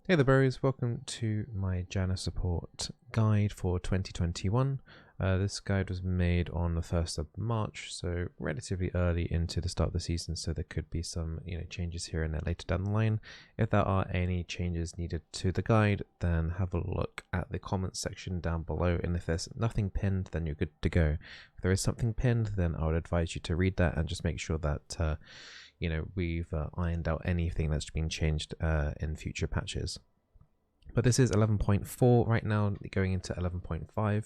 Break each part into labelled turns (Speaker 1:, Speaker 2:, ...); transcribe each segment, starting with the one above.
Speaker 1: Hey there berries, welcome to my Janna support guide for 2021. This guide was made on the 1st of March, so relatively early into the start of the season, so there could be some changes here and there later down the line. If there are any changes needed to the guide, then have a look at the comments section down below, and if there's nothing pinned, then you're good to go. If there is something pinned, then I would advise you to read that and just make sure that we've ironed out anything that's been changed in future patches. But this is 11.4 right now, going into 11.5.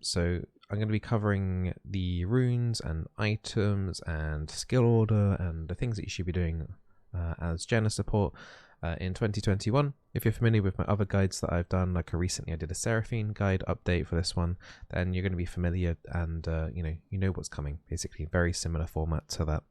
Speaker 1: So I'm going to be covering the runes and items and skill order and the things that you should be doing as Janna support in 2021. If you're familiar with my other guides that I've done, like recently I did a Seraphine guide update for this one, then you're going to be familiar and you know what's coming. Basically, very similar format to that.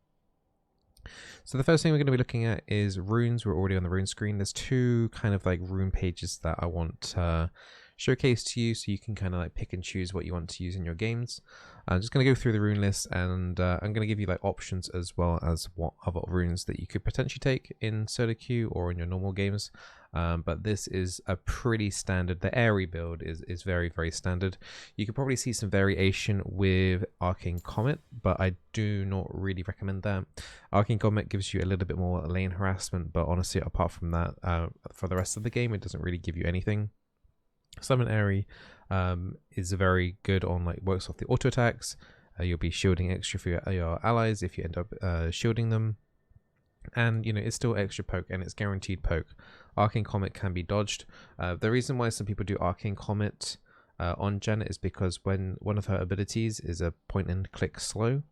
Speaker 1: So the first thing we're going to be looking at is runes. We're already on the rune screen. There's two kind of like rune pages that I want to showcase to you, so you can kind of like pick and choose what you want to use in your games. I'm just going to go through the rune list, and I'm going to give you like options as well as what other runes that you could potentially take in solo queue or in your normal games. But this is a pretty standard. The airy build is very, very standard. You could probably see some variation with Arcane Comet, but I do not really recommend that. Arcane Comet gives you a little bit more lane harassment, but honestly, apart from that, for the rest of the game, it doesn't really give you anything. Summon Airy is very good on, like, works off the auto attacks. You'll be shielding extra for your allies if you end up shielding them. And it's still extra poke, and it's guaranteed poke. Arcane Comet can be dodged. The reason why some people do Arcane Comet on Janna is because when one of her abilities is a point and click slow,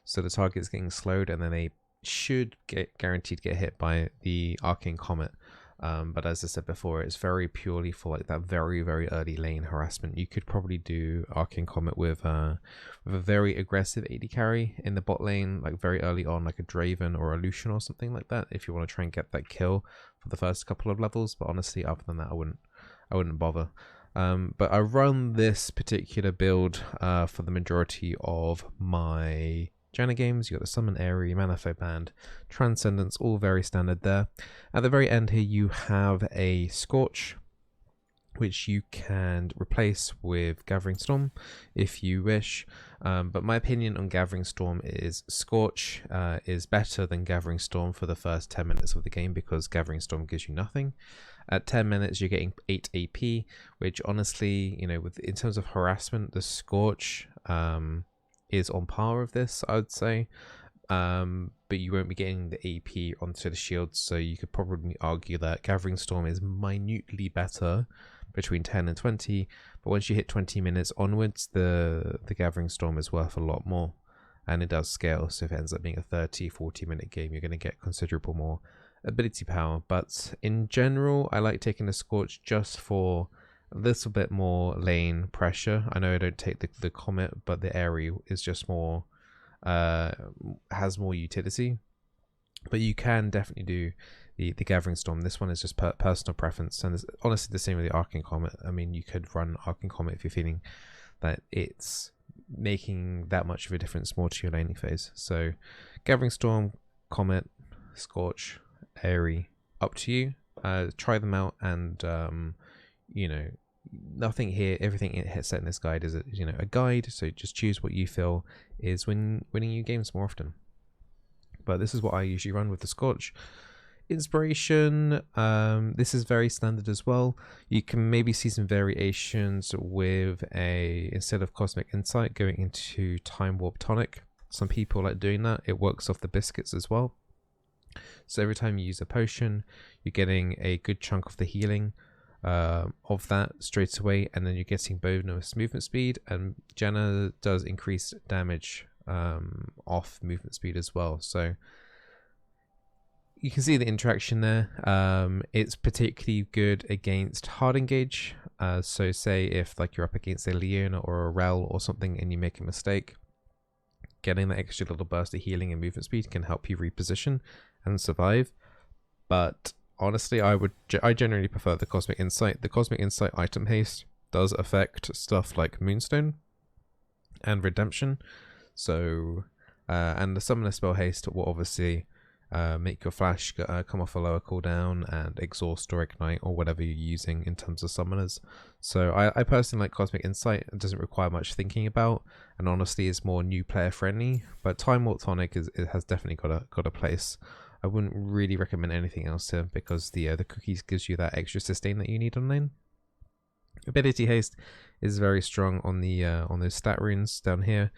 Speaker 1: so the target is getting slowed and then they should get guaranteed to get hit by the Arcane Comet. But as I said before, it's very purely for like that very, very early lane harassment. You could probably do Arcane Comet with a very aggressive AD carry in the bot lane, like very early on, like a Draven or a Lucian or something like that, if you want to try and get that kill for the first couple of levels. But honestly, other than that, I wouldn't bother. But I run this particular build for the majority of my Janna games. You got the Summon Airy, Manifo Band, Transcendence, all very standard there. At the very end here, you have a Scorch, which you can replace with Gathering Storm if you wish. But my opinion on Gathering Storm is Scorch is better than Gathering Storm for the first 10 minutes of the game, because Gathering Storm gives you nothing. At 10 minutes, you're getting 8 AP, which honestly, in terms of harassment, the Scorch is on par with this, I would say. But you won't be getting the AP onto the shield, so you could probably argue that Gathering Storm is minutely better between 10 and 20, but once you hit 20 minutes onwards, the Gathering Storm is worth a lot more, and it does scale. So if it ends up being a 30-40 minute game, you're going to get considerable more ability power. But in general, I like taking the Scorch just for a little bit more lane pressure. I know I don't take the Comet, but the Airy is just more has more utility. But you can definitely do the Gathering Storm. This one is just personal preference, and it's honestly the same with the Arcane Comet. I mean, you could run Arcane Comet if you're feeling that it's making that much of a difference more to your laning phase. So Gathering Storm, Comet, Scorch, Airy, up to you. Try them out, and nothing here, everything set in this guide is a guide, so just choose what you feel is winning you games more often. But this is what I usually run with the Scorch. Inspiration, this is very standard as well. You can maybe see some variations with instead of Cosmic Insight, going into Time Warp Tonic. Some people like doing that. It works off the biscuits as well. So every time you use a potion, you're getting a good chunk of the healing of that straight away, and then you're getting bonus movement speed, and Janna does increase damage off movement speed as well. So you can see the interaction there. It's particularly good against hard engage. So say if like you're up against a Leona or a Rel or something and you make a mistake, getting that extra little burst of healing and movement speed can help you reposition and survive. But honestly, I generally prefer the Cosmic Insight. The Cosmic Insight item haste does affect stuff like Moonstone and Redemption. So and the Summoner spell haste will obviously make your flash come off a lower cooldown, and exhaust or ignite or whatever you're using in terms of summoners. So I personally like Cosmic Insight. It doesn't require much thinking about, and honestly is more new player friendly, but Time Warp Tonic it has definitely got a place. I wouldn't really recommend anything else here because the cookies gives you that extra sustain that you need on lane. Ability Haste is very strong on the on those stat runes down here.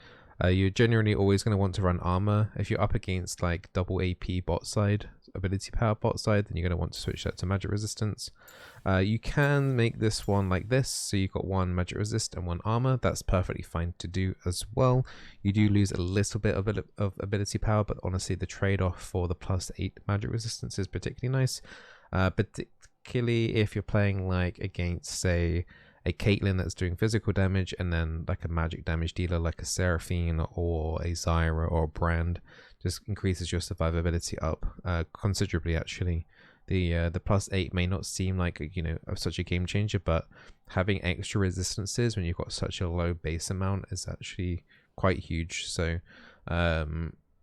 Speaker 1: You're generally always going to want to run armor. If you're up against like double AP bot side, ability power bot side, then you're going to want to switch that to magic resistance. You can make this one like this, so you've got one magic resist and one armor. That's perfectly fine to do as well. You do lose a little bit of ability power, but honestly the trade-off for the +8 magic resistance is particularly nice. Particularly if you're playing like against, say, a Caitlyn that's doing physical damage, and then like a magic damage dealer like a Seraphine or a Zyra or a Brand, just increases your survivability up considerably. Actually, the +8 may not seem like such a game changer, but having extra resistances when you've got such a low base amount is actually quite huge. So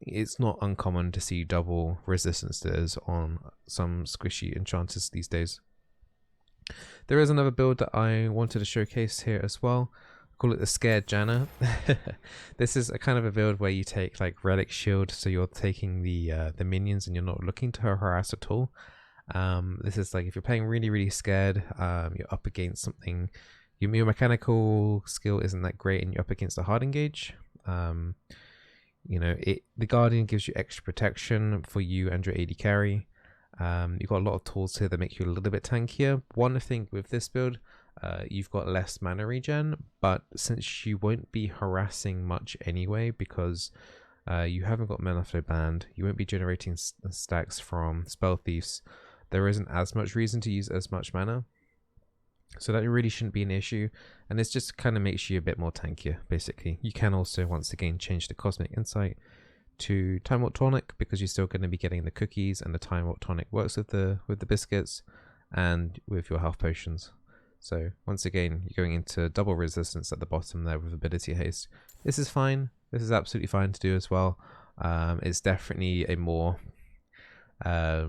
Speaker 1: it's not uncommon to see double resistances on some squishy enchanters these days. There is another build that I wanted to showcase here as well. I call it the Scared Janna. This is a kind of a build where you take like Relic Shield, so you're taking the minions and you're not looking to harass at all. This is like if you're playing really scared, you're up against something, your mechanical skill isn't that great, and you're up against a hard engage. The Guardian gives you extra protection for you and your AD carry. You've got a lot of tools here that make you a little bit tankier. One thing with this build, you've got less mana regen, but since you won't be harassing much anyway, because you haven't got mana flow banned, you won't be generating stacks from spell thieves, there isn't as much reason to use as much mana. So that really shouldn't be an issue, and this just kind of makes you a bit more tankier, basically. You can also, once again, change the Cosmic Insight to Time Warp Tonic, because you're still going to be getting the cookies, and the Time Warp Tonic works with the biscuits and with your health potions. So once again, you're going into double resistance at the bottom there with ability haste. This is fine. This is absolutely fine to do as well. It's definitely a more I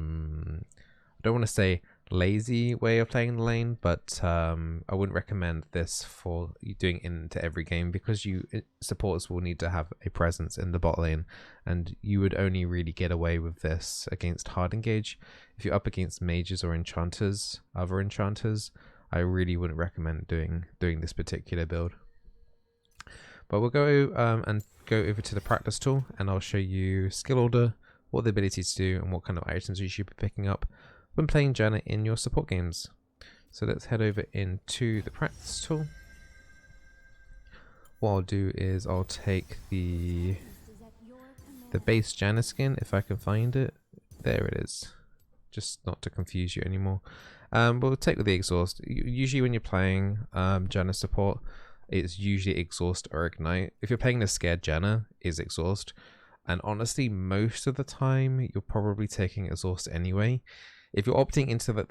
Speaker 1: don't want to say lazy way of playing the lane, but I wouldn't recommend this for you doing into every game, because supporters will need to have a presence in the bot lane, and you would only really get away with this against hard engage. If you're up against mages or other enchanters, I really wouldn't recommend doing this particular build. But we'll go and go over to the practice tool, and I'll show you skill order, what the abilities do, and what kind of items you should be picking up when playing Janna in your support games. So let's head over into the practice tool. What I'll do is I'll take the base Janna skin, if I can find it. There it is. Just not to confuse you anymore. We'll take the exhaust. Usually when you're playing Janna support, it's usually exhaust or ignite. If you're playing the Scared Janna, is exhaust. And honestly, most of the time, you're probably taking exhaust anyway. If you're opting into the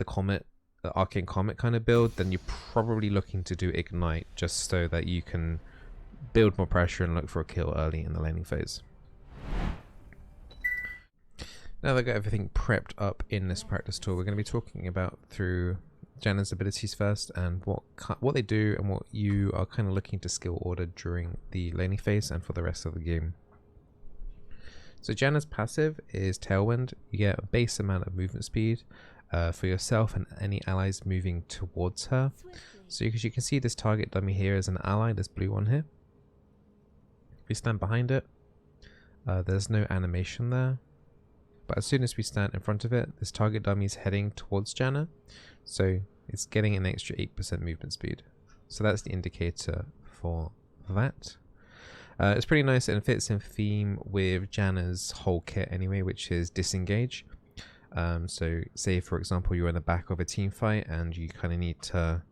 Speaker 1: Arcane Comet kind of build, then you're probably looking to do Ignite, just so that you can build more pressure and look for a kill early in the laning phase. Now that I've got everything prepped up in this practice tool, we're going to be talking about through Janna's abilities first, and what they do, and what you are kind of looking to skill order during the laning phase and for the rest of the game. So Janna's passive is Tailwind. You get a base amount of movement speed for yourself and any allies moving towards her. So as you can see, this target dummy here is an ally, this blue one here. If we stand behind it, there's no animation there. But as soon as we stand in front of it, this target dummy is heading towards Janna. So it's getting an extra 8% movement speed. So that's the indicator for that. It's pretty nice, and it fits in theme with Janna's whole kit anyway, which is disengage. So say for example you're in the back of a team fight and you kind of need to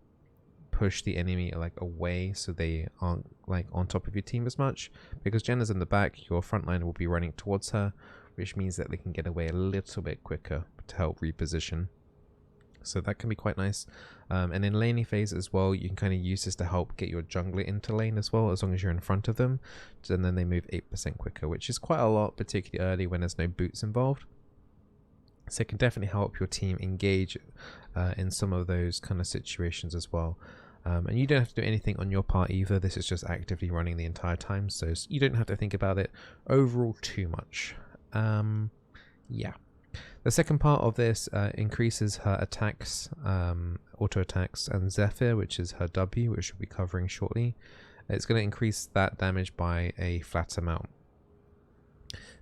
Speaker 1: push the enemy like away so they aren't like on top of your team as much. Because Janna's in the back, your frontline will be running towards her, which means that they can get away a little bit quicker to help reposition. So that can be quite nice. And in laning phase as well, you can kind of use this to help get your jungler into lane as well, as long as you're in front of them. And then they move 8% quicker, which is quite a lot, particularly early when there's no boots involved. So it can definitely help your team engage in some of those kind of situations as well. And you don't have to do anything on your part either. This is just actively running the entire time, so you don't have to think about it overall too much. Yeah. The second part of this increases her attacks, auto attacks, and Zephyr, which is her W, which we'll be covering shortly. It's going to increase that damage by a flat amount.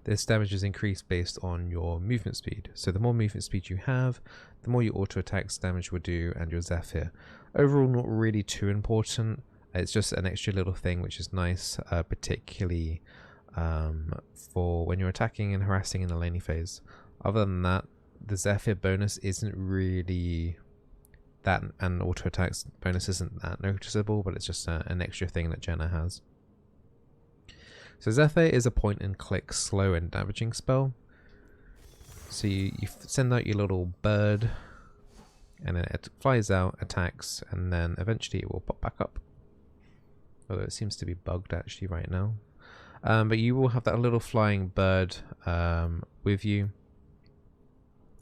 Speaker 1: This damage is increased based on your movement speed. So the more movement speed you have, the more your auto attacks damage will do, and your Zephyr. Overall, not really too important. It's just an extra little thing which is nice, particularly for when you're attacking and harassing in the laning phase. Other than that, the Zephyr bonus isn't really that, and auto attacks bonus isn't that noticeable, but it's just an extra thing that Janna has. So Zephyr is a point and click slow and damaging spell. So you send out your little bird, and then it flies out, attacks, and then eventually it will pop back up. Although it seems to be bugged actually right now. But you will have that little flying bird with you,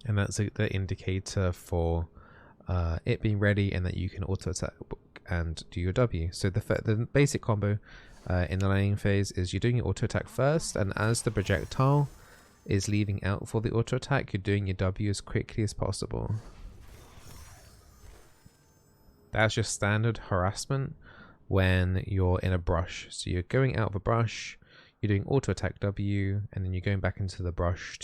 Speaker 1: and that's the indicator for it being ready and that you can auto attack and do your W. So the basic combo in the laning phase is you're doing your auto attack first, and as the projectile is leaving out for the auto attack, you're doing your W as quickly as possible. That's your standard harassment when you're in a brush. So you're going out of a brush, you're doing auto attack W, and then you're going back into the brush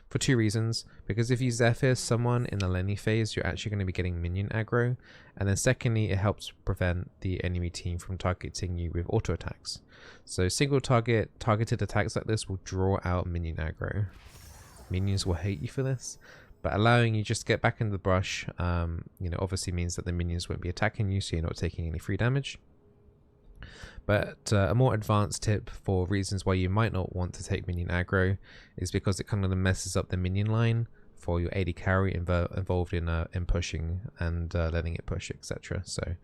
Speaker 1: for two reasons. Because if you Zephyr someone in the laning phase, you're actually going to be getting minion aggro, and then secondly, it helps prevent the enemy team from targeting you with auto attacks. So single targeted attacks like this will draw out minion aggro. Minions will hate you for this, but allowing you just to get back into the brush, obviously means that the minions won't be attacking you, so you're not taking any free damage. But a more advanced tip for reasons why you might not want to take minion aggro is because it kind of messes up the minion line for your AD carry involved in pushing and letting it push, etc. So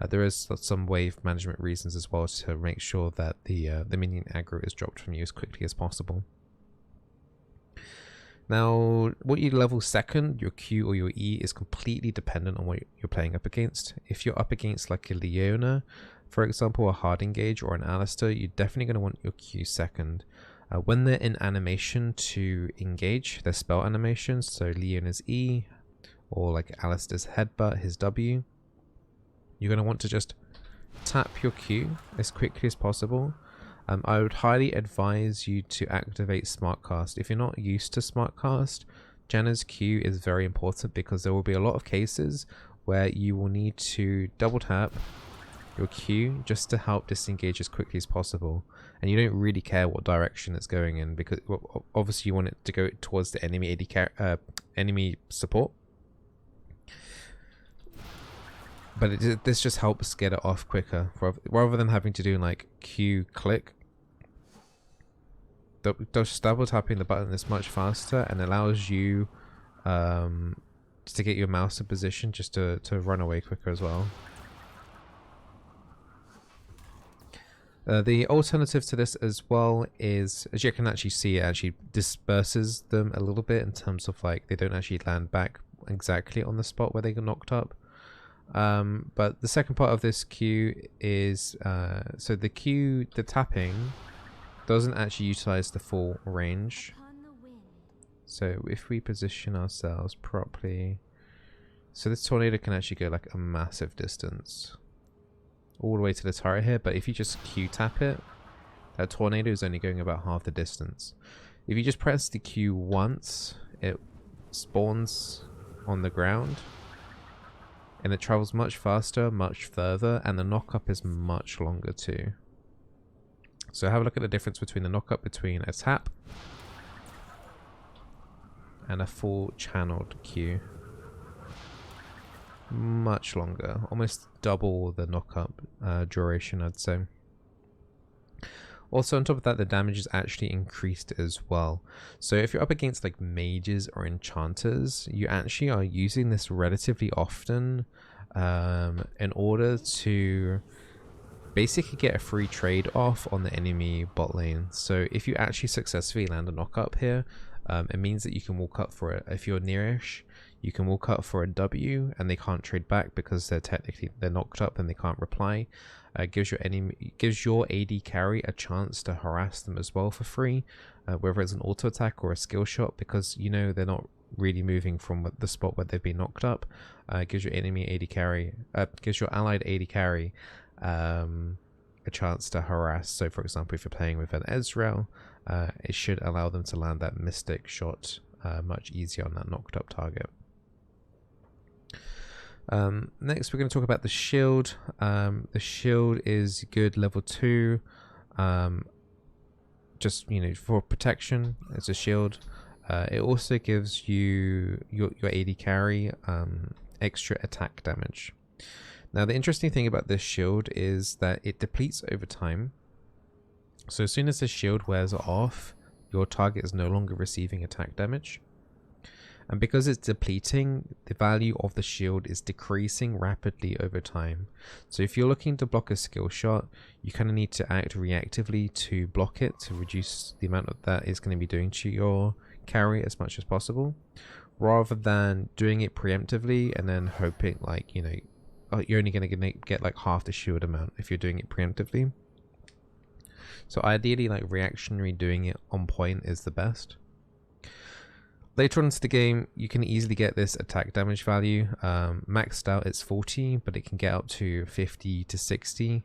Speaker 1: there is some wave management reasons as well to make sure that the minion aggro is dropped from you as quickly as possible. Now, what you level second, your Q or your E, is completely dependent on what you're playing up against. If you're up against like a Leona, for example, a hard engage or an Alistair, you're definitely going to want your Q second. When they're in animation to engage, their spell animations, so Leona's E, or like Alistair's headbutt, his W, you're going to want to just tap your Q as quickly as possible. I would highly advise you to activate Smartcast. If you're not used to Smartcast, Janna's Q is very important because there will be a lot of cases where you will need to double tap your Q just to help disengage as quickly as possible, and you don't really care what direction it's going in, because obviously you want it to go towards the enemy enemy support, but this just helps get it off quicker rather than having to do like Q click. Just double tapping the button is much faster and allows you to get your mouse in position just to run away quicker as well. The alternative to this as well is, as you can actually see, it actually disperses them a little bit in terms of like they don't actually land back exactly on the spot where they got knocked up. But the second part of this Q is so the tapping doesn't actually utilize the full range. So if we position ourselves properly, so this tornado can actually go like a massive distance all the way to the turret here, but if you just Q tap it, that tornado is only going about half the distance. If you just press the Q once, it spawns on the ground and it travels much faster, much further, and the knock-up is much longer too. So have a look at the difference between the knock-up between a tap and a full channeled Q. Much longer, almost double the knock-up duration, I'd say. Also, on top of that, the damage is actually increased as well. So if you're up against like mages or enchanters, you actually are using this relatively often in order to basically get a free trade off on the enemy bot lane. So if you actually successfully land a knock-up here, it means that you can walk up for it. If you're nearish, you can walk up for a W and they can't trade back because they're knocked up and they can't reply. Gives your AD carry a chance to harass them as well for free, whether it's an auto attack or a skill shot, because you know they're not really moving from the spot where they've been knocked up. Gives your enemy AD carry, gives your allied AD carry a chance to harass. So for example, if you're playing with an Ezreal, it should allow them to land that mystic shot much easier on that knocked up target. Next we're going to talk about the shield. The shield is good level 2, just for protection. It's a shield. It also gives you your AD carry extra attack damage. Now the interesting thing about this shield is that it depletes over time. So as soon as the shield wears off, your target is no longer receiving attack damage. And because it's depleting, the value of the shield is decreasing rapidly over time. So if you're looking to block a skill shot, you kind of need to act reactively to block it, to reduce the amount that is going to be doing to your carry as much as possible, rather than doing it preemptively and then hoping you're only going to get like half the shield amount if you're doing it preemptively. So ideally, reactionary doing it on point is the best. Later on into the game, you can easily get this attack damage value. Maxed out, it's 40, but it can get up to 50 to 60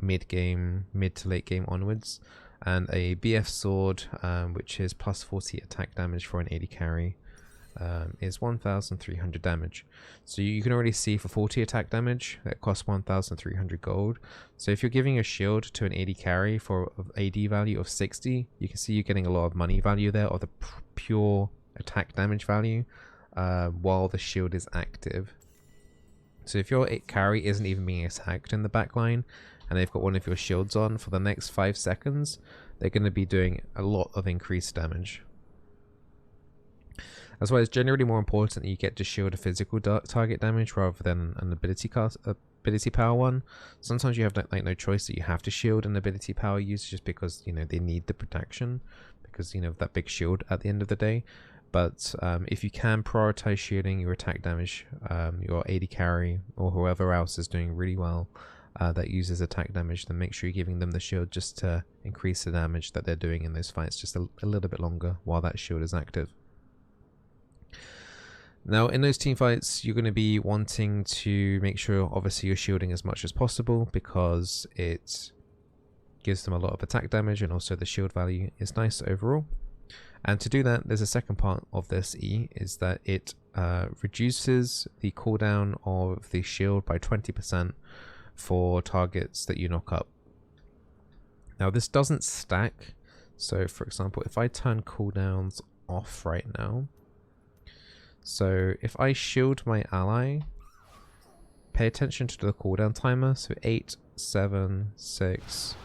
Speaker 1: mid to late game onwards. And a BF sword, which is plus 40 attack damage for an AD carry, is 1,300 damage. So you can already see for 40 attack damage, that costs 1,300 gold. So if you're giving a shield to an AD carry for AD value of 60, you can see you're getting a lot of money value there, or the pure attack damage value, while the shield is active. So if your carry isn't even being attacked in the backline, and they've got one of your shields on for the next 5 seconds, they're going to be doing a lot of increased damage. That's why it's generally more important that you get to shield a physical target damage rather than an ability power one. Sometimes you have no choice that you have to shield an ability power user just because they need the protection, because that big shield at the end of the day. But if you can prioritize shielding your attack damage, your AD carry or whoever else is doing really well that uses attack damage, then make sure you're giving them the shield just to increase the damage that they're doing in those fights just a little bit longer while that shield is active. Now in those team fights, you're going to be wanting to make sure obviously you're shielding as much as possible, because it gives them a lot of attack damage and also the shield value is nice overall. And to do that, there's a second part of this E, is that it reduces the cooldown of the shield by 20% for targets that you knock up. Now this doesn't stack, so for example, if I turn cooldowns off right now, so if I shield my ally, pay attention to the cooldown timer, so 8, 7, 6,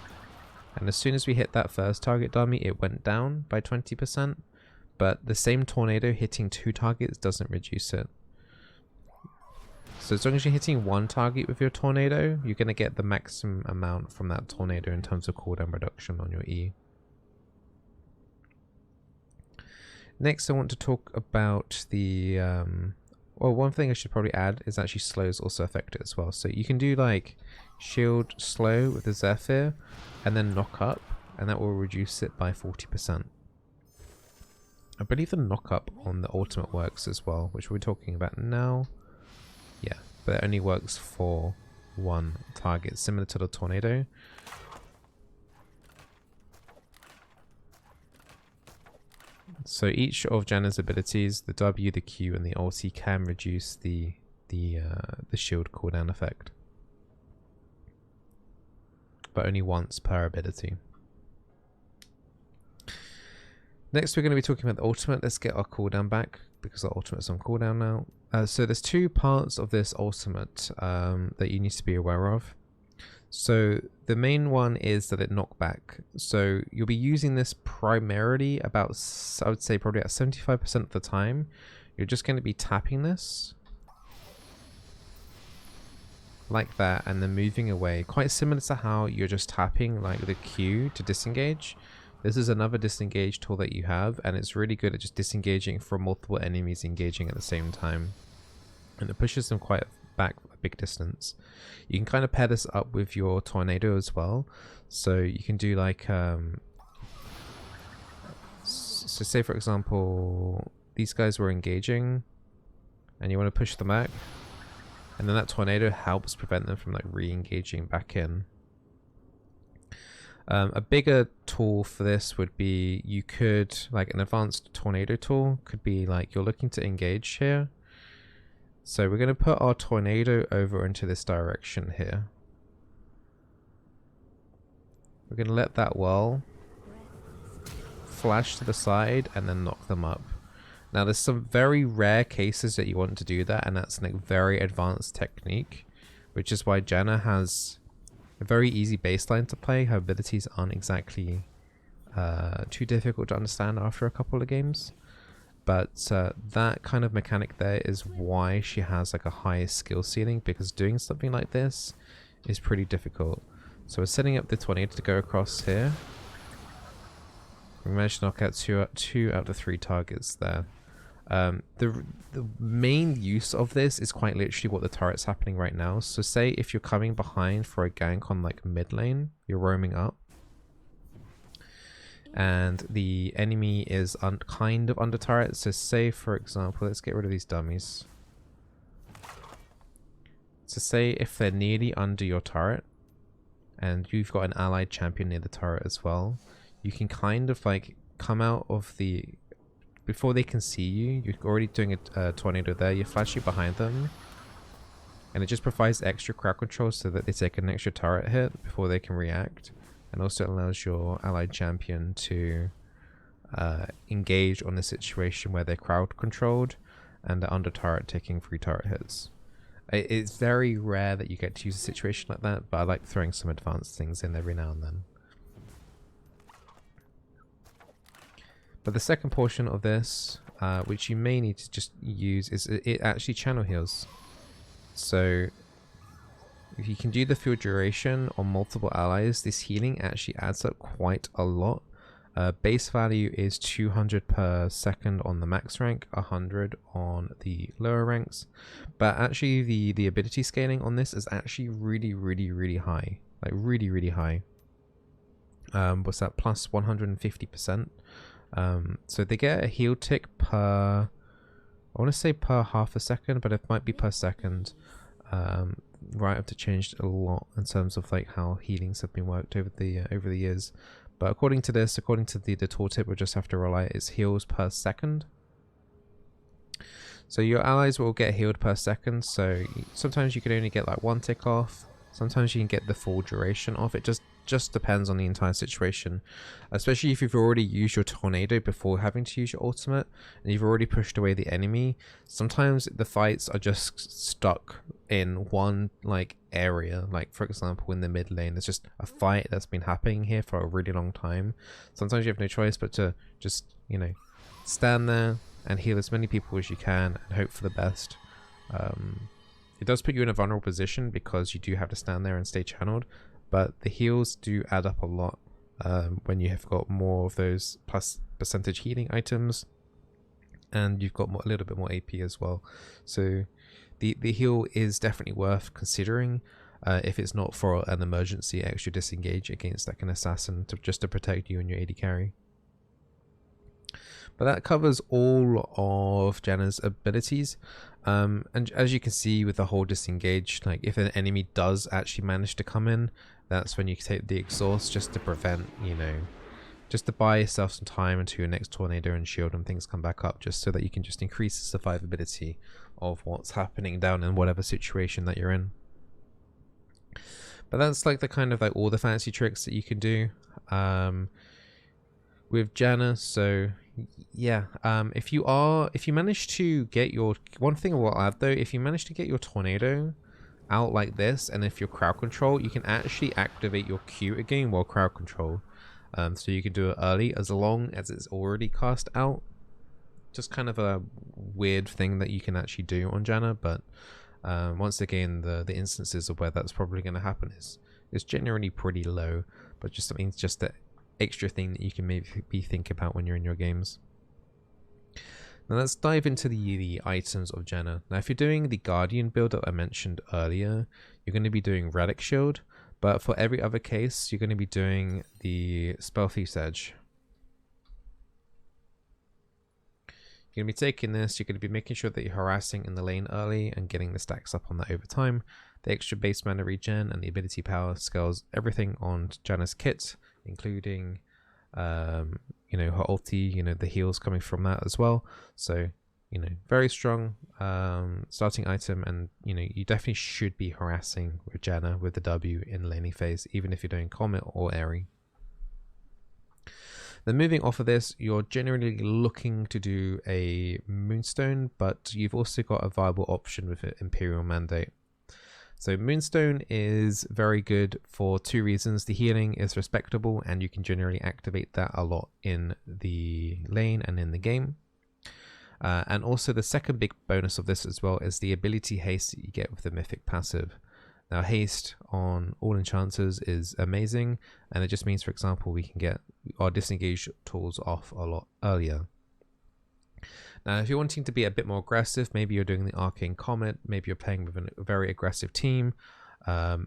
Speaker 1: and as soon as we hit that first target dummy, it went down by 20%, but the same tornado hitting 2 targets doesn't reduce it. So as long as you're hitting 1 target with your tornado, you're going to get the maximum amount from that tornado in terms of cooldown reduction on your E. Next, I want to talk about the, well, one thing I should probably add is actually slow is also affected as well. So you can do shield slow with the Zephyr and then knock up, and that will reduce it by 40%. I believe the knock up on the ultimate works as well, which we're talking about now. Yeah, but it only works for 1 target, similar to the tornado. So each of Janna's abilities, the W, the Q, and the ulti, can reduce the shield cooldown effect, but only once per ability. Next, we're going to be talking about the ultimate. Let's get our cooldown back, because our ultimate's on cooldown now. So there's 2 parts of this ultimate that you need to be aware of. So the main one is that it knockback. So you'll be using this primarily about, I would say probably at 75% of the time. You're just going to be tapping this like that and then moving away. Quite similar to how you're just tapping the Q to disengage. This is another disengage tool that you have, and it's really good at just disengaging from multiple enemies engaging at the same time. And it pushes them quite back a big distance. You can kind of pair this up with your tornado as well. So you can do like, so say for example, these guys were engaging, and you want to push them back, and then that tornado helps prevent them from like re-engaging back in. A bigger tool for this would be, you could, like an advanced tornado tool could be like, you're looking to engage here. So we're going to put our tornado over into this direction here. We're going to let that whirl, flash to the side, and then knock them up. Now there's some very rare cases that you want to do that, and that's like very advanced technique, which is why Janna has a very easy baseline to play. Her abilities aren't exactly too difficult to understand after a couple of games. But that kind of mechanic there is why she has like a high skill ceiling, because doing something like this is pretty difficult. So we're setting up the tornado to go across here. We managed to knock out two out of 3 targets there. The main use of this is quite literally what the turret's happening right now. So say if you're coming behind for a gank on like mid lane, you're roaming up, and the enemy is kind of under turret. So say for example, let's get rid of these dummies. So say if they're nearly under your turret, and you've got an allied champion near the turret as well, you can kind of like come out of the... Before they can see you, you're already doing a tornado there, you flash you behind them, and it just provides extra crowd control so that they take an extra turret hit before they can react, and also allows your allied champion to engage on a situation where they're crowd controlled and they're under turret, taking 3 turret hits. It's very rare that you get to use a situation like that, but I like throwing some advanced things in every now and then. But the second portion of this, which you may need to just use, is it actually channel heals. So if you can do the field duration on multiple allies, this healing actually adds up quite a lot. Base value is 200 per second on the max rank, 100 on the lower ranks. But actually the ability scaling on this is actually really high. Like really high. What's that? Plus 150%. So they get a heal tick per, I want to say per half a second, but it might be per second. Right, I've changed a lot in terms of like how healings have been worked over the years. But according to this, according to the tooltip, we just have to rely, it's heals per second. So your allies will get healed per second. So sometimes you can only get like 1 tick off. Sometimes you can get the full duration off. It just depends on the entire situation, especially if you've already used your tornado before having to use your ultimate and you've already pushed away the enemy. Sometimes the fights are just stuck in one like area, like for example in the mid lane there's just a fight that's been happening here for a really long time. Sometimes you have no choice but to just, you know, stand there and heal as many people as you can and hope for the best. It does put you in a vulnerable position because you do have to stand there and stay channeled, but the heals do add up a lot when you have got more of those plus percentage healing items, and you've got a little bit more AP as well. So the heal is definitely worth considering if it's not for an emergency extra disengage against like an assassin just to protect you and your AD carry. But that covers all of Janna's abilities. And as you can see with the whole disengage, like if an enemy does actually manage to come in, that's when you take the exhaust just to prevent, you know, just to buy yourself some time until your next tornado and shield and things come back up, just so that you can just increase the survivability of what's happening down in whatever situation that you're in. But that's like the kind of like all the fancy tricks that you can do with Janna. So yeah, if you manage to get your, one thing I will add though, if you manage to get your tornado out like this, and if you're crowd control, you can actually activate your Q again while crowd control. So you can do it early as long as it's already cast out. Just kind of a weird thing that you can actually do on Janna, but once again the instances of where that's probably going to happen is generally pretty low. But just means just that extra thing that you can maybe think about when you're in your games. Now let's dive into the items of Janna. Now if you're doing the Guardian build that I mentioned earlier, you're going to be doing Relic Shield, but for every other case, you're going to be doing the Spell Thief's Edge. You're going to be taking this, you're going to be making sure that you're harassing in the lane early and getting the stacks up on that over time. The extra base mana regen and the ability power scales everything on Janna's kit, including you know, her ulti, you know, the heals coming from that as well. So, you know, very strong starting item, and you know, you definitely should be harassing with Janna with the W in laning phase, even if you're doing Comet or Airy. Then moving off of this, you're generally looking to do a Moonstone, but you've also got a viable option with an Imperial Mandate. So Moonstone is very good for two reasons. The healing is respectable and you can generally activate that a lot in the lane and in the game. And also the second big bonus of this as well is the ability haste that you get with the mythic passive. Now haste on all enchanters is amazing, and it just means, for example, we can get our disengage tools off a lot earlier. Now if you're wanting to be a bit more aggressive, maybe you're doing the Arcane Comet, maybe you're playing with a very aggressive team,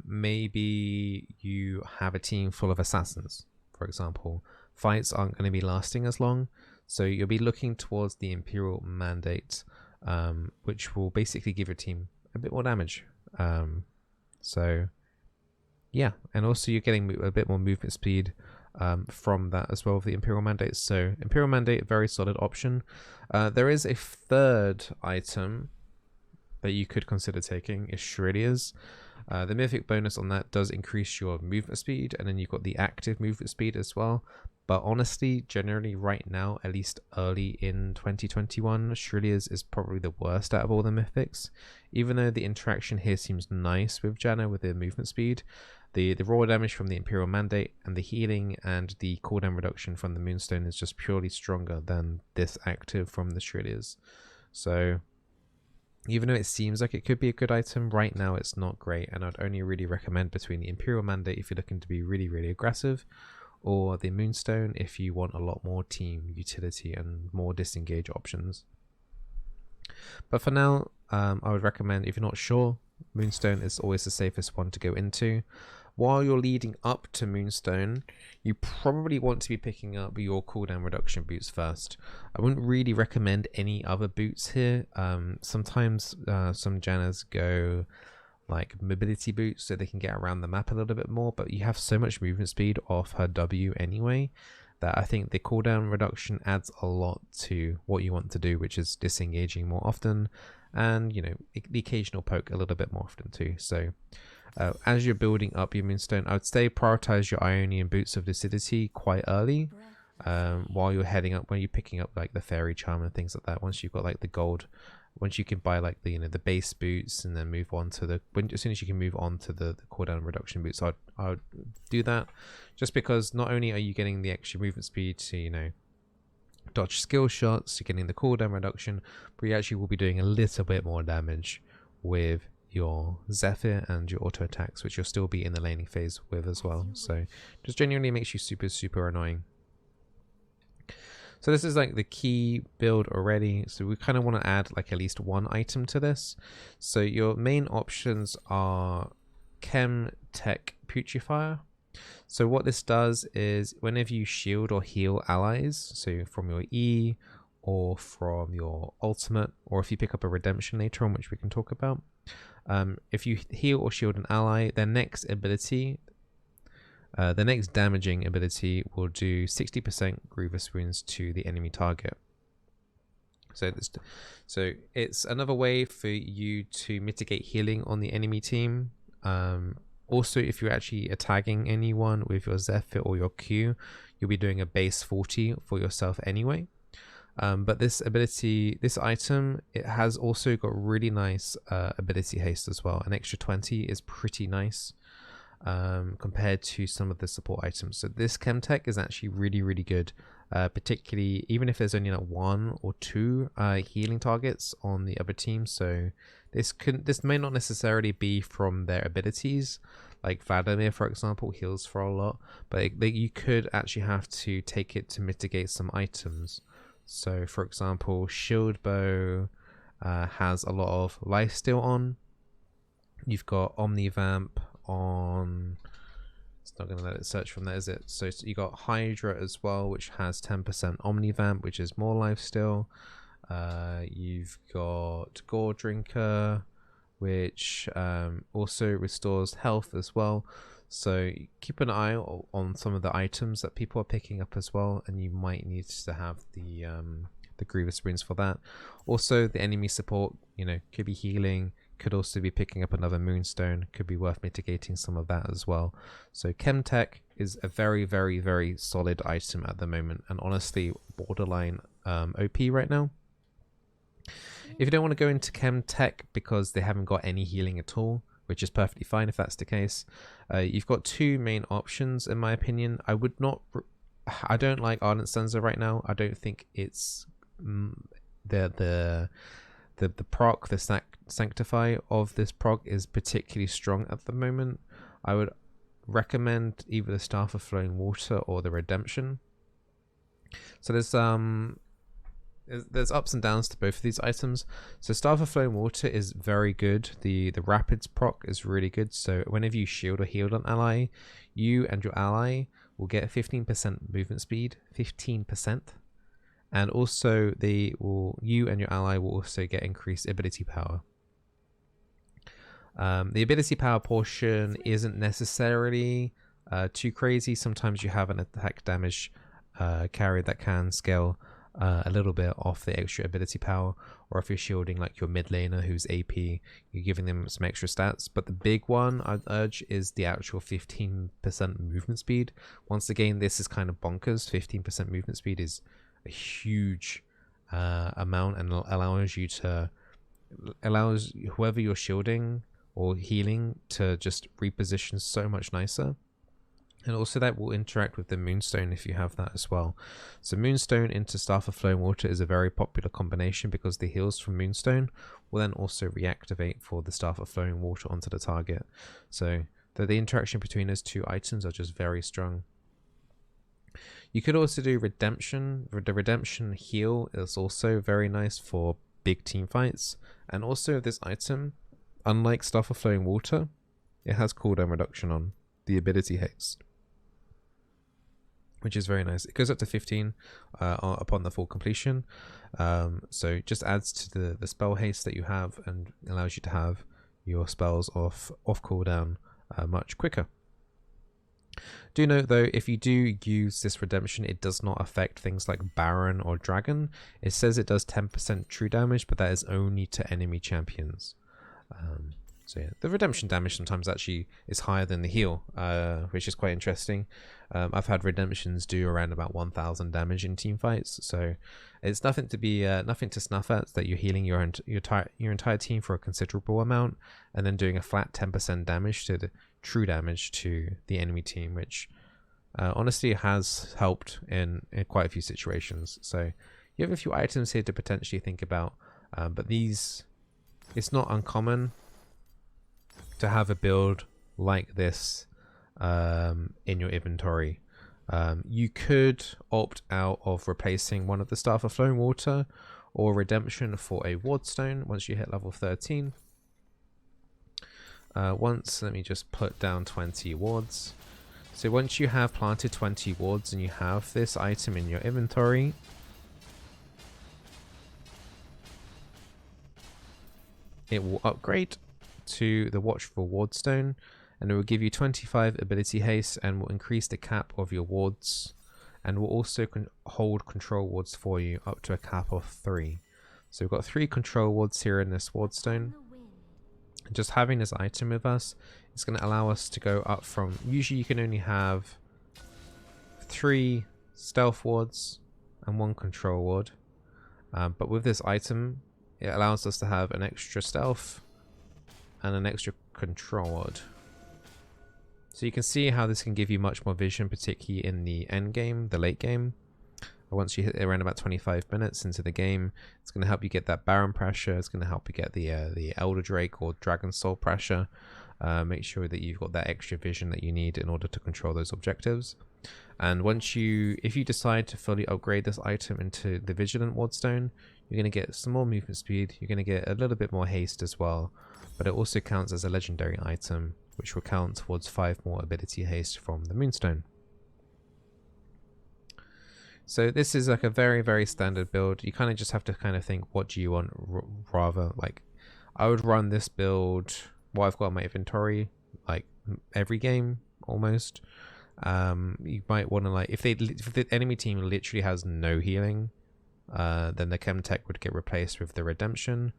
Speaker 1: maybe you have a team full of assassins, for example. Fights aren't going to be lasting as long, so you'll be looking towards the Imperial Mandate, which will basically give your team a bit more damage. So yeah, and also you're getting a bit more movement speed from that as well with the Imperial Mandate. So Imperial Mandate, very solid option. There is a third item that you could consider taking, is Shreddiers. The mythic bonus on that does increase your movement speed, and then you've got the active movement speed as well. But honestly, generally right now, at least early in 2021, Shreddiers is probably the worst out of all the mythics. Even though the interaction here seems nice with Janna with the movement speed, the raw damage from the Imperial Mandate and the healing and the cooldown reduction from the Moonstone is just purely stronger than this active from the Shreddiers. So even though it seems like it could be a good item, right now it's not great, and I'd only really recommend between the Imperial Mandate if you're looking to be really, really aggressive, or the Moonstone if you want a lot more team utility and more disengage options. But for now, I would recommend, if you're not sure, Moonstone is always the safest one to go into. While you're leading up to Moonstone, you probably want to be picking up your cooldown reduction boots first. I wouldn't really recommend any other boots here. Sometimes some Jannas go like mobility boots so they can get around the map a little bit more, but you have so much movement speed off her W anyway that I think the cooldown reduction adds a lot to what you want to do, which is disengaging more often, and you know, the occasional poke a little bit more often too. So as you're building up your Moonstone, I would say prioritize your Ionian boots of lucidity quite early, while you're heading up, when you're picking up like the fairy charm and things like that. Once you've got like the gold, once you can buy like the, you know, the base boots, and then move on to the, as soon as you can move on to the cooldown reduction boots, I would do that, just because not only are you getting the extra movement speed to, you know, dodge skill shots, you're getting the cooldown reduction, but you actually will be doing a little bit more damage with your Zephyr and your auto attacks, which you'll still be in the laning phase with as well. So just genuinely makes you super, super annoying. So this is like the key build already. So we kind of want to add like at least one item to this. So your main options are Chem Tech Putrefier. So what this does is whenever you shield or heal allies, so from your E or from your ultimate, or if you pick up a redemption later on, which we can talk about, if you heal or shield an ally, their next ability, the next damaging ability will do 60% grievous wounds to the enemy target. So it's another way for you to mitigate healing on the enemy team. Also, if you're actually attacking anyone with your Zephyr or your Q, you'll be doing a base 40 for yourself anyway. But this ability, this item, it has also got really nice ability haste as well. An extra 20 is pretty nice compared to some of the support items. So this Chemtech is actually really, really good, particularly even if there's only like 1 or 2 healing targets on the other team. So this may not necessarily be from their abilities, like Vladimir, for example, heals for a lot, but you could actually have to take it to mitigate some items. So, for example, Shield Bow has a lot of lifesteal on. You've got Omnivamp on. It's not going to let it search from there, is it? So you got Hydra as well, which has 10% Omnivamp, which is more lifesteal. You've got Gore Drinker, which also restores health as well. So keep an eye on some of the items that people are picking up as well, and you might need to have the Grievous Runes for that. Also, the enemy support, you know, could be healing, could also be picking up another Moonstone, could be worth mitigating some of that as well. So Chemtech is a very, very, very solid item at the moment, and honestly, borderline OP right now. If you don't want to go into Chemtech because they haven't got any healing at all, which is perfectly fine if that's the case, you've got two main options in my opinion. I don't like Ardent Stanza right now. I don't think it's the proc, the Sanctify of this proc is particularly strong at the moment. I would recommend either the Staff of Flowing Water or the Redemption. So there's ups and downs to both of these items. So Staff of Flowing Water is very good. The Rapids proc is really good. So whenever you shield or heal an ally, you and your ally will get 15% movement speed, 15%. And also you and your ally will also get increased ability power. The ability power portion isn't necessarily too crazy. Sometimes you have an attack damage carry that can scale a little bit off the extra ability power, or if you're shielding like your mid laner who's AP, you're giving them some extra stats. But the big one I'd urge is the actual 15% movement speed. Once again, this is kind of bonkers. 15% movement speed is a huge amount, and allows whoever you're shielding or healing to just reposition so much nicer. And also that will interact with the Moonstone if you have that as well. So Moonstone into Staff of Flowing Water is a very popular combination because the heals from Moonstone will then also reactivate for the Staff of Flowing Water onto the target. So the interaction between those two items are just very strong. You could also do Redemption. The Redemption heal is also very nice for big team fights. And also this item, unlike Staff of Flowing Water, it has cooldown reduction on the ability haste, which is very nice. It goes up to 15 upon the full completion. So it just adds to the spell haste that you have and allows you to have your spells off cooldown much quicker. Do note though, if you do use this Redemption, it does not affect things like Baron or Dragon. It says it does 10% true damage, but that is only to enemy champions. So yeah, the Redemption damage sometimes actually is higher than the heal, which is quite interesting. I've had Redemptions do around about 1000 damage in team fights, so it's nothing to snuff at. That you're healing your entire team for a considerable amount, and then doing a flat 10% damage to the true damage to the enemy team, which honestly has helped in quite a few situations. So you have a few items here to potentially think about, but it's not uncommon to have a build like this in your inventory. You could opt out of replacing one of the Staff of Flowing Water or Redemption for a Wardstone once you hit level 13. Let me just put down 20 wards. So once you have planted 20 wards and you have this item in your inventory, it will upgrade to the Watchful Wardstone, and it will give you 25 ability haste and will increase the cap of your wards, and will also hold control wards for you up to a cap of 3. So we've got 3 control wards here in this Wardstone. And just having this item with us is going to allow us to go up from, usually you can only have 3 stealth wards and 1 control ward, but with this item it allows us to have an extra stealth and an extra control ward. So you can see how this can give you much more vision, particularly in the end game, the late game. Once you hit around about 25 minutes into the game, it's going to help you get that Baron pressure. It's going to help you get the Elder Drake or Dragon Soul pressure. Make sure that you've got that extra vision that you need in order to control those objectives. And if you decide to fully upgrade this item into the Vigilant Wardstone, you're going to get some more movement speed, you're going to get a little bit more haste as well, but it also counts as a legendary item, which will count towards 5 more ability haste from the Moonstone. So this is like a very, very standard build. You kind of just have to kind of think, what do you want? Rather, like, I would run this build, what I've got in my inventory, like every game almost. You might want to, like, if the enemy team literally has no healing, then the Chem Tech would get replaced with the Redemption.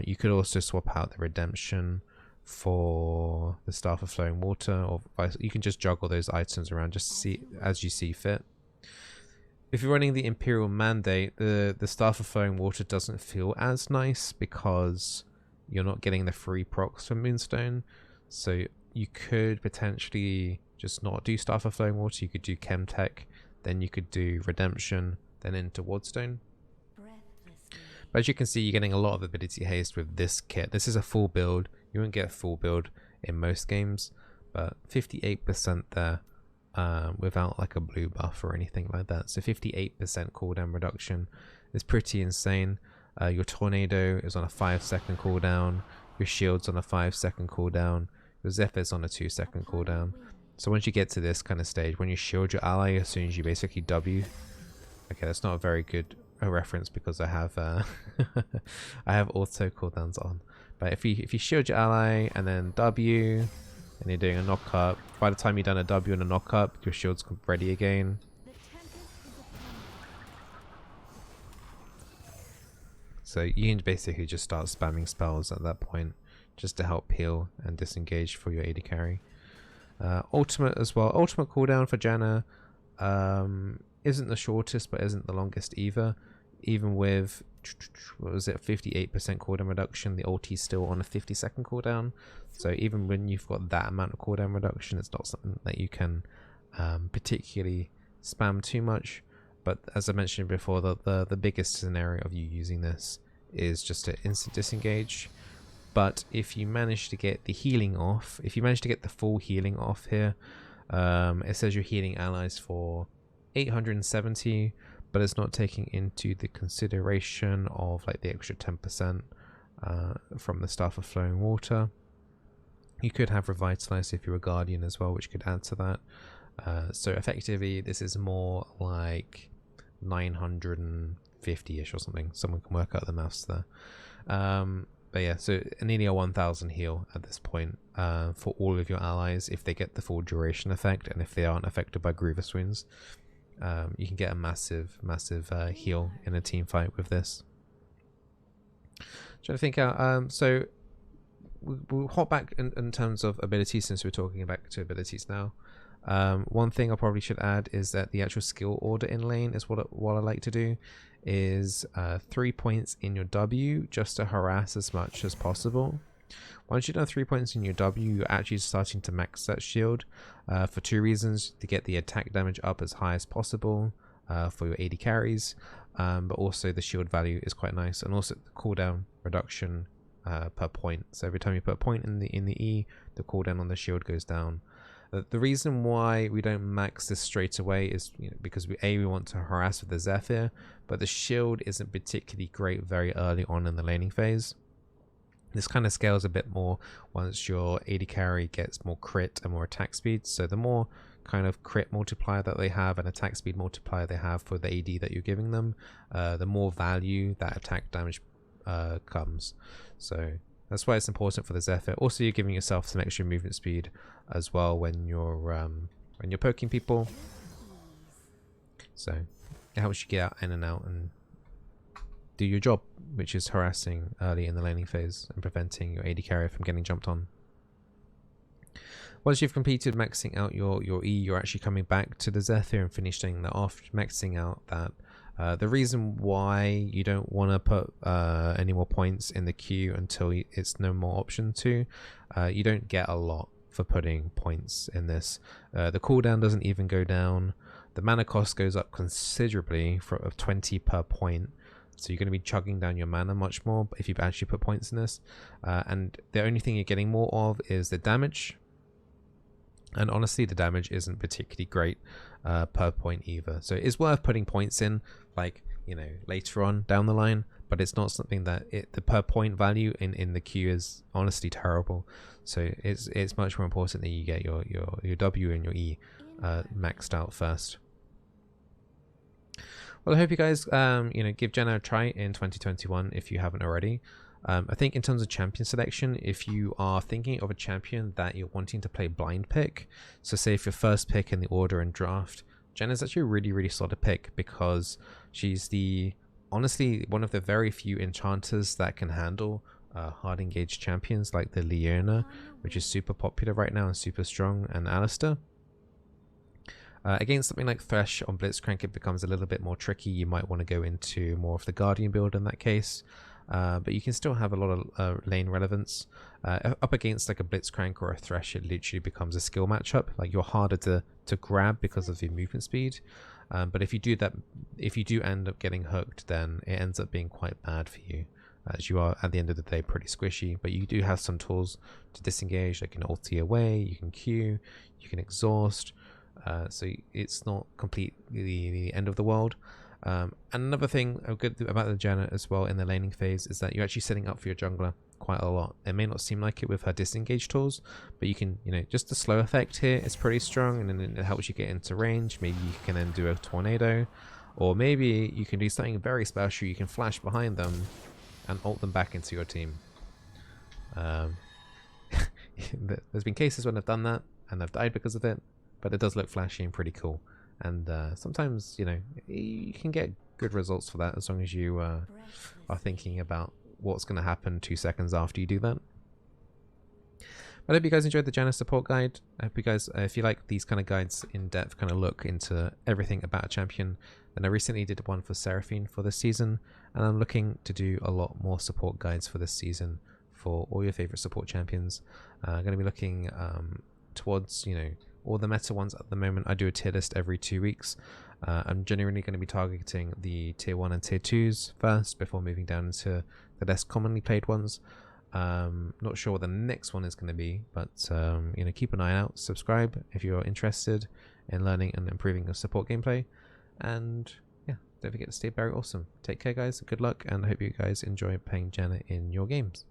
Speaker 1: You could also swap out the Redemption for the Staff of Flowing Water, or you can just juggle those items around, just see as you see fit. If you're running the Imperial Mandate, the Staff of Flowing Water doesn't feel as nice because you're not getting the free procs from Moonstone. So you could potentially just not do Staff of Flowing Water. You could do Chem Tech, then you could do Redemption, then into Wardstone. But as you can see, you're getting a lot of ability haste with this kit. This is a full build. You won't get a full build in most games, but 58% there. Without like a blue buff or anything like that. So 58% cooldown reduction is pretty insane. Your Tornado is on a 5-second cooldown. Your Shield's on a 5-second cooldown. Your Zephyr's on a 2-second cooldown. So once you get to this kind of stage, when you shield your ally as soon as you basically W. Okay, that's not a very good reference because I have I have auto cooldowns on. But if you shield your ally and then W, and you're doing a knock up, by the time you've done a W and a knock up, your shield's ready again. So you can basically just start spamming spells at that point, just to help heal and disengage for your AD carry. Ultimate as well. Ultimate cooldown for Janna isn't the shortest, but isn't the longest either. Even with, what was it, 58% cooldown reduction, the ulti's still on a 50-second cooldown. So even when you've got that amount of cooldown reduction, it's not something that you can particularly spam too much. But as I mentioned before, the biggest scenario of you using this is just to instant disengage. But if you manage to get the healing off, if you manage to get the full healing off here, it says you're healing allies for 870, but it's not taking into the consideration of like the extra 10% from the Staff of Flowing Water. You could have Revitalize if you're a Guardian as well, which could add to that. So effectively, this is more like 950-ish or something. Someone can work out the maths there. But yeah, so nearly a 1000 heal at this point for all of your allies if they get the full duration effect, and if they aren't affected by Grievous Wounds. You can get a massive heal in a team fight with this. Trying to think out. So we'll hop back in terms of abilities, since we're talking back to abilities now. One thing I probably should add is that the actual skill order in lane is what I like to do is 3 points in your W, just to harass as much as possible. Once you've done 3 points in your W, you're actually starting to max that shield for 2 reasons: to get the attack damage up as high as possible for your AD carries, but also the shield value is quite nice, and also the cooldown reduction per point. So every time you put a point in the E, the cooldown on the shield goes down. The reason why we don't max this straight away is because we want to harass with the Zephyr, but the shield isn't particularly great very early on in the laning phase. This kind of scales a bit more once your AD carry gets more crit and more attack speed. So the more kind of crit multiplier that they have and attack speed multiplier they have for the AD that you're giving them, the more value that attack damage comes. So that's why it's important for the Zephyr. Also, you're giving yourself some extra movement speed as well when you're poking people. So it helps you get out in and out and do your job, which is harassing early in the laning phase and preventing your AD carrier from getting jumped on. Once you've completed maxing out your E, you're actually coming back to the Zephyr and finishing that off, maxing out that. The reason why you don't want to put any more points in the queue until it's no more option to, you don't get a lot for putting points in this. The cooldown doesn't even go down. The mana cost goes up considerably of 20 per point. so you're going to be chugging down your mana much more if you actually put points in this. And the only thing you're getting more of is the damage. And honestly, the damage isn't particularly great per point either. So it's worth putting points in, like, you know, later on down the line, but it's not something that the per point value in the queue is honestly terrible. So it's much more important that you get your W and your E maxed out first. Well, I hope you guys you know, give Janna a try in 2021 if you haven't already. I think in terms of champion selection, if you are thinking of a champion that you're wanting to play blind pick, so say if your first pick in the order and draft, Janna's actually a really solid pick, because she's honestly one of the very few enchanters that can handle hard engaged champions like the Leona, which is super popular right now and super strong, and Alistair. Against something like Thresh on Blitzcrank, it becomes a little bit more tricky. You might want to go into more of the Guardian build in that case. But you can still have a lot of lane relevance. Up against like a Blitzcrank or a Thresh, it literally becomes a skill matchup. Like, you're harder to grab because of your movement speed. But if you do end up getting hooked, then it ends up being quite bad for you, as you are at the end of the day pretty squishy. But you do have some tools to disengage, like an ulti away, you can Q, you can exhaust. So it's not completely the end of the world. And another thing good about the Janna as well in the laning phase is that you're actually setting up for your jungler quite a lot. It may not seem like it with her disengage tools, but you can, you know, just the slow effect here is pretty strong, and then it helps you get into range. Maybe you can then do a tornado, or maybe you can do something very special. You can flash behind them and ult them back into your team. There's been cases when I've done that and I've died because of it, but it does look flashy and pretty cool. And sometimes, you know, you can get good results for that as long as you are thinking about what's going to happen 2 seconds after you do that. But I hope you guys enjoyed the Janna support guide. I hope you guys, if you like these kind of guides, in depth kind of look into everything about a champion, then I recently did one for Seraphine for this season, and I'm looking to do a lot more support guides for this season for all your favorite support champions. I'm going to be looking towards, you know, all the meta ones at the moment. I do a tier list every 2 weeks. I'm generally going to be targeting the tier 1 and tier 2s first before moving down into the less commonly played ones. Not sure what the next one is going to be, but you know, keep an eye out. Subscribe if you're interested in learning and improving your support gameplay. And yeah, don't forget to stay very awesome. Take care, guys. Good luck, and I hope you guys enjoy playing Janna in your games.